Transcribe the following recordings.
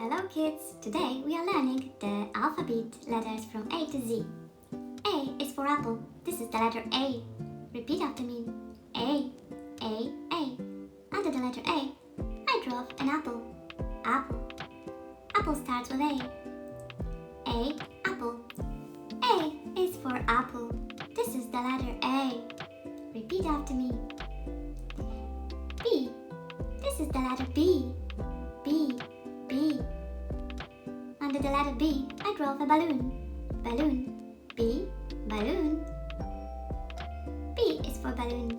Hello kids! Today we are learning the alphabet letters from A to Z. A is for apple. This is the letter A. Repeat after me. A. Under the letter A, I draw an apple. Apple. Apple starts with A. A. Apple. A is for apple. This is the letter A. Repeat after me. B. This is the letter B. B. Under the letter B, I draw a balloon. Balloon. B. Balloon. B is for balloon.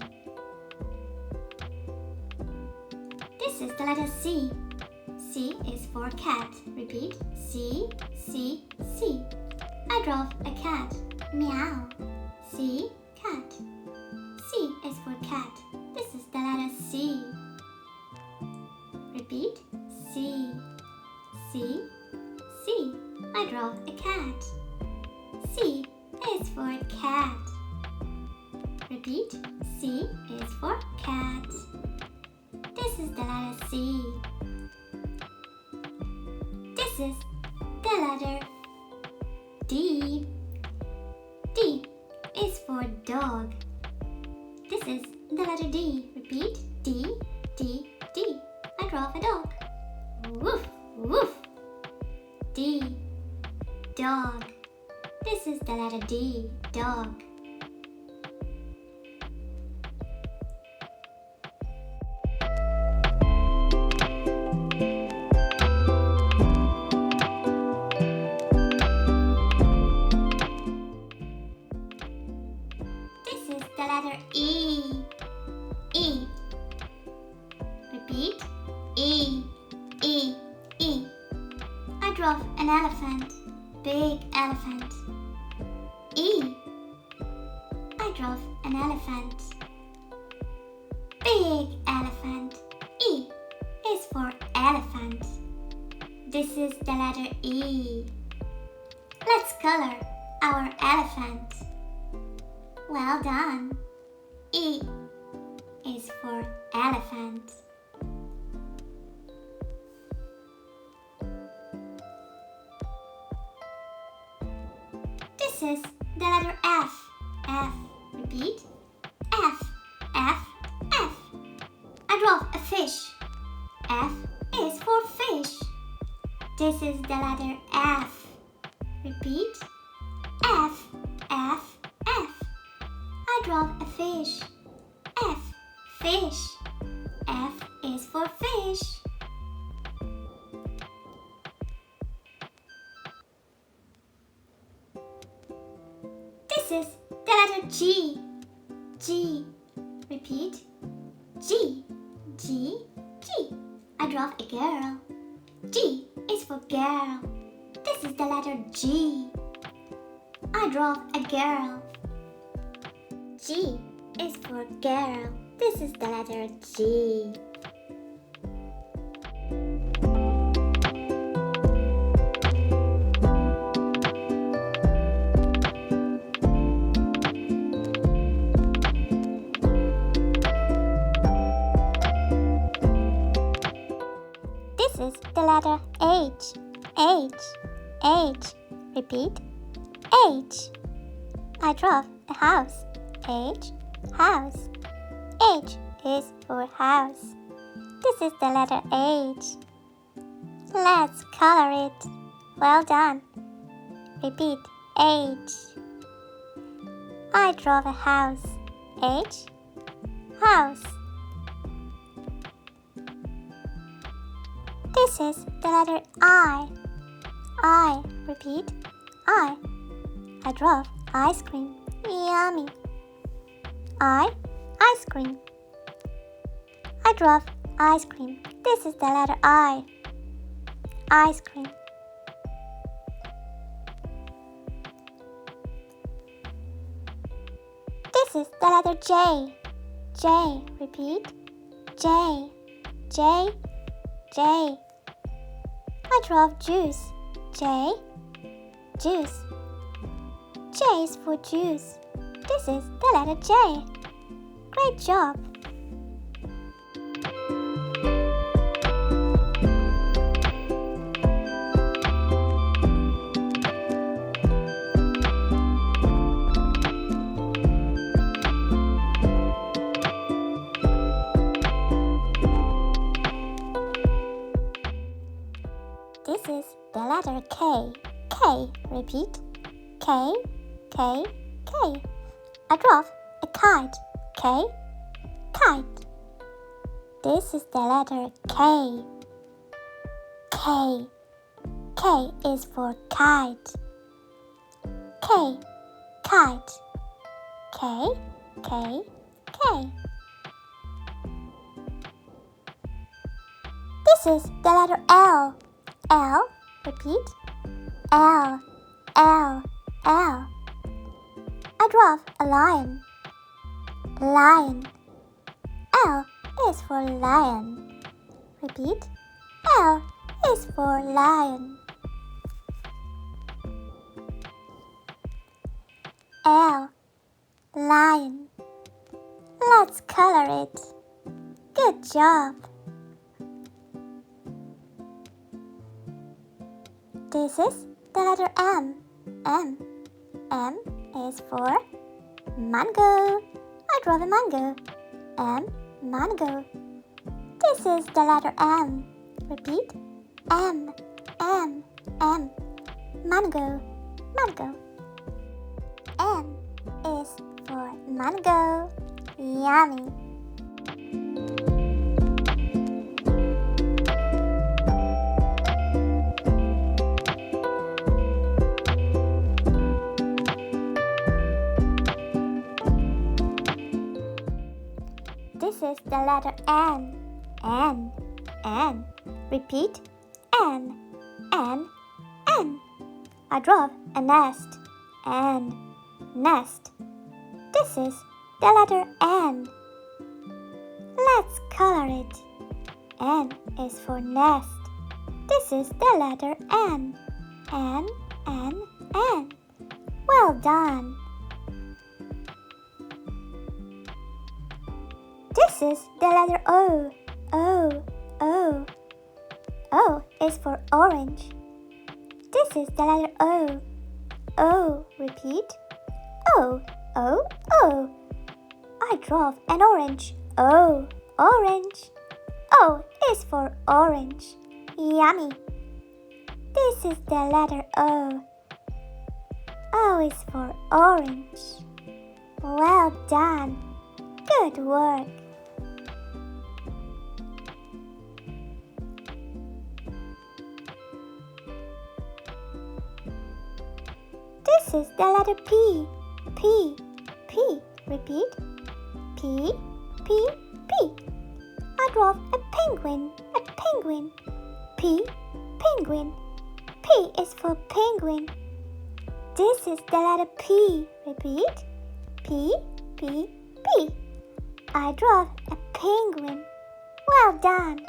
This is the letter C. C is for cat. Repeat. C. I draw a cat. Meow. C. Cat. C is for cat. This is the letter C. Repeat. C. I draw a cat. C is for cat. Repeat. C is for cat. This is the letter C. This is the letter D. D is for dog. This is the letter D. Repeat. D. I draw a dog. Woof, woof. D. Dog. This is the letter D. Dog. This is the letter E. E. Repeat. E. I draw an elephant. Big elephant. E. I draw an elephant. Big elephant. E is for elephant. This is the letter E. Let's color our elephant. Well done. E is for elephant. This is the letter F. F. Repeat. F. I draw a fish. F is for fish. This is the letter F. Repeat. F. I draw a fish. F. Fish. F is for fish. This is the letter G. G. Repeat. G. I draw a girl. G is for girl. This is the letter G. I draw a girl. G is for girl. This is the letter G. This is the letter H. Repeat. H. I draw a house. H. House. H is for house. This is the letter H. Let's color it. Well done. Repeat. H. I draw a house. H. House. This is the letter I. Repeat. I draw ice cream. Yummy. Ice cream. I draw ice cream. This is the letter I. Ice cream. This is the letter J. J. Repeat. J. I draw juice. J. Juice. J is for juice. This is the letter J. Great job! This is the letter K. K. Repeat. K, K, K. I draw a kite. K, kite. This is the letter K. K. K is for kite. K, kite. K, K, K. This is the letter L. L. Repeat. L, L, L. I draw a lion. Lion. L is for lion. Repeat. L is for lion. L, lion. Let's color it. Good job. This is the letter M. M. M is for mango. I draw a mango. M, mango. This is the letter M. Repeat. M, M, M. Mango, mango. M is for mango. Yummy. This is the letter N. N, N. Repeat. N, N, N. I draw a nest. N, nest. This is the letter N. Let's color it. N is for nest. This is the letter N. N, N, N. Well done. This is the letter O. O, O. O is for orange. This is the letter O. O. Repeat. O, O, O. I draw an orange. O, orange. O is for orange. Yummy. This is the letter O. O is for orange. Well done. Good work. This is the letter P. P, P. Repeat. P, P, P. I draw a penguin. A penguin. P, penguin. P is for penguin. This is the letter P. Repeat. P, P, P. I draw a penguin. Well done.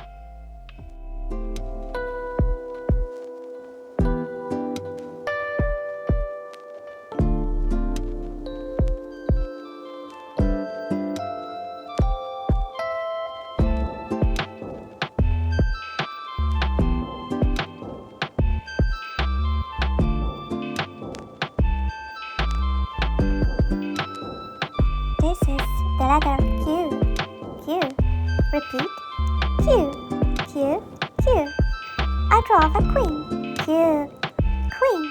This is the letter Q. Q. Repeat. Q. Q. Q. I draw a queen. Q. Queen.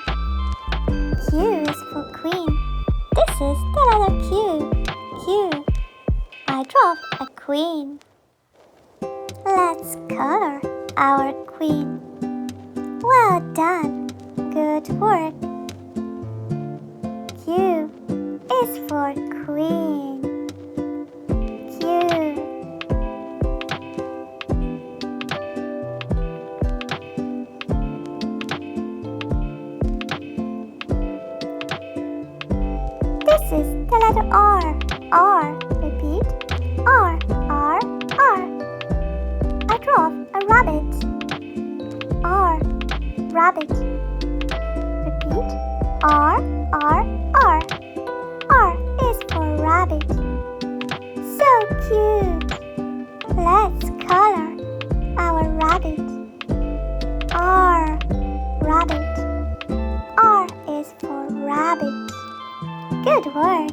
Q is for queen. This is the letter Q. Q. I draw a queen. Let's color our queen. Well done. Good work. Q is for queen. Q. This is the letter R. R. Repeat. R. R. R. I draw a rabbit. R. Rabbit. Repeat. R. R. R. R is for rabbit. So cute. Let's color our rabbit. R. Rabbit. R is for rabbit. Good work.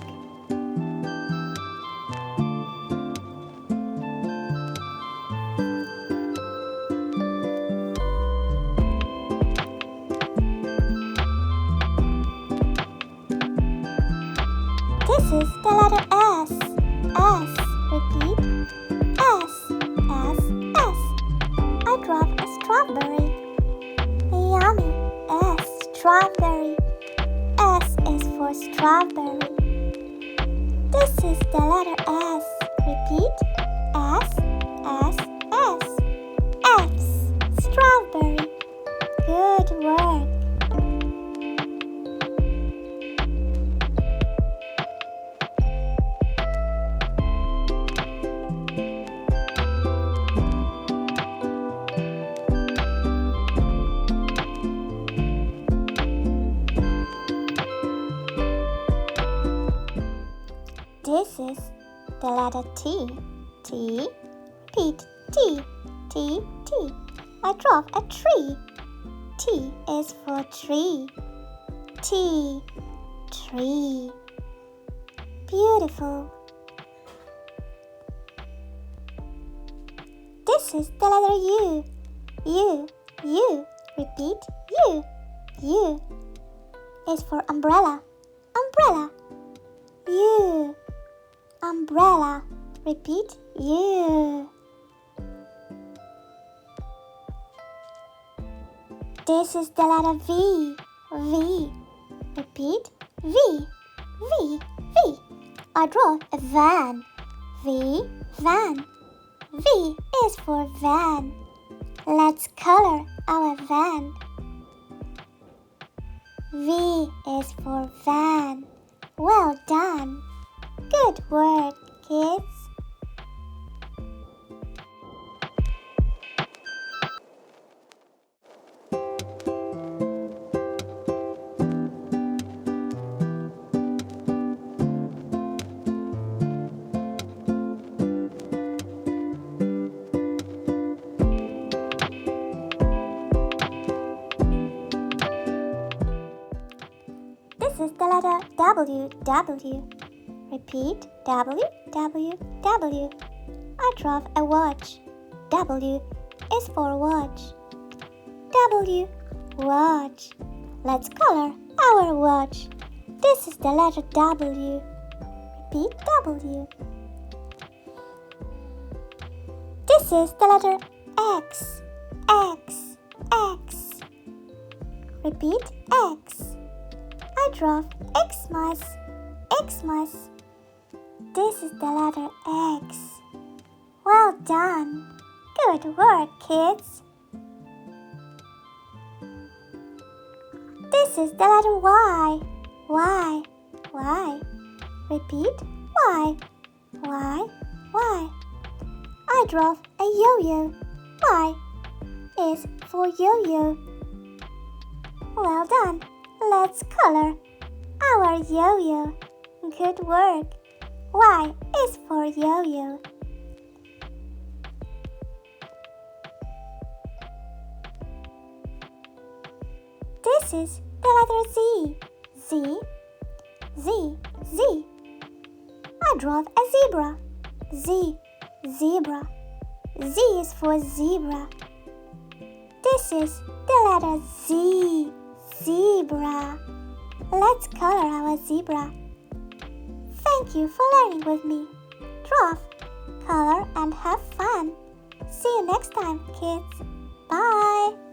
strawberry. S is for strawberry. This is the letter S. Repeat. S, S, S. X, strawberry. Good work. This is the letter T. T. Repeat. T. T. T. I draw a tree. T is for tree. T. Tree. Beautiful. This is the letter U. U. U. Repeat. U. U is for umbrella. Umbrella. U. Umbrella. Repeat. U. This is the letter V. V. Repeat. V. V. V. I draw a van. V. Van. V is for van. Let's color our van. V is for van. Well done. Good work, kids. This is the letter W. W. Repeat. W. W. W. I draw a watch. W is for watch. W. Watch. Let's color our watch. This is the letter W. Repeat. W. This is the letter X. X. X. Repeat. X. I draw Xmas. Xmas. This is the letter X. Well done. Good work, kids. This is the letter Y. Y. Y. Repeat. Y. Y. Y. I draw a yo-yo. Y is for yo-yo. Well done. Let's color our yo-yo. Good work. Y is for yo-yo. This is the letter Z. Z. Z. Z. I draw a zebra. Z. Zebra. Z is for zebra. This is the letter Z. Zebra. Let's color our zebra. Thank you for learning with me. Draw, color, and have fun. See you next time, kids. Bye.